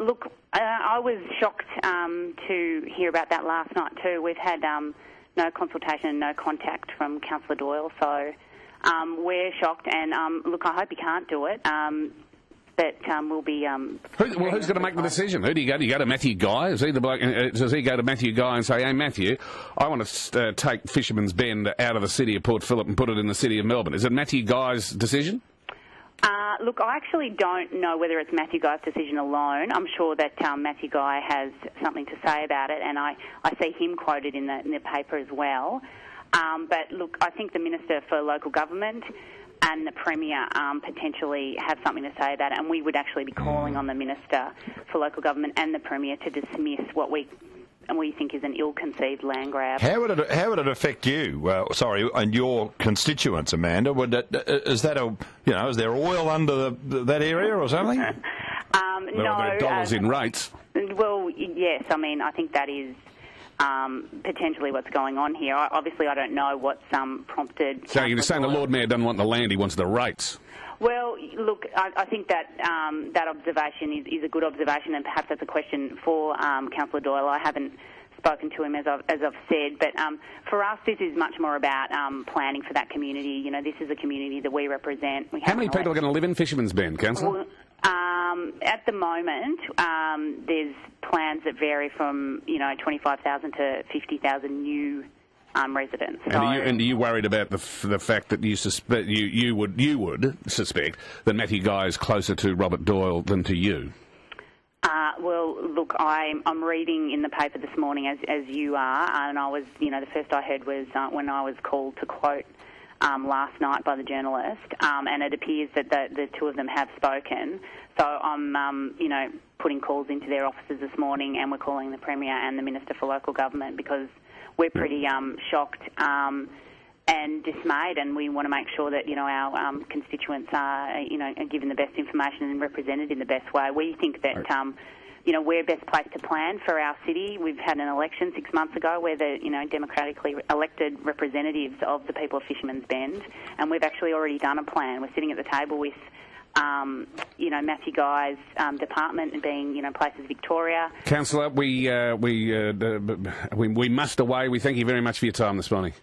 Look, I was shocked to hear about that last night too. We've had no consultation and no contact from Councillor Doyle, so we're shocked. And look, I hope he can't do it. But we'll be... who's going to make the decision? Who do you go to? You go to Matthew Guy? Is he the bloke, does he go to Matthew Guy and say, hey, Matthew, I want to take Fisherman's Bend out of the city of Port Phillip and put it in the City of Melbourne? Is it Matthew Guy's decision? Look, I actually don't know whether it's Matthew Guy's decision alone. I'm sure that Matthew Guy has something to say about it, and I see him quoted in the paper as well. But look, I think the Minister for Local Government and the Premier potentially have something to say about it, and we would actually be calling on the Minister for Local Government and the Premier to dismiss what we think is an ill-conceived land grab. How would it affect you? And your constituents, Amanda? Is there oil under that area or something? No. Dollars in rates. Well, yes. I mean, I think that is potentially what's going on here. Obviously, I don't know what's prompted... So you're saying the Lord Mayor doesn't want the land, he wants the rates? Well, look, I think that that observation is a good observation, and perhaps that's a question for Councillor Doyle. I haven't spoken to him, as I've said, but for us, this is much more about planning for that community. You know, this is a community that we represent. How many people are going to live in Fisherman's Bend, Councillor? Well, at the moment, there's plans that vary from 25,000 to 50,000 new residents. And are you worried about the fact that you would suspect that Matthew Guy is closer to Robert Doyle than to you? Well, look, I'm reading in the paper this morning as you are, and I was, the first I heard was when I was called to quote last night by the journalist, and it appears that the two of them have spoken. So I'm, putting calls into their offices this morning, and we're calling the Premier and the Minister for Local Government because we're pretty shocked and dismayed, and we want to make sure that our constituents are given the best information and represented in the best way. We think that we're best placed to plan for our city. We've had an election 6 months ago where the democratically elected representatives of the people of Fisherman's Bend, and we've actually already done a plan. We're sitting at the table with Matthew Guy's department being, Places Victoria. Councillor, we must away. We thank you very much for your time this morning.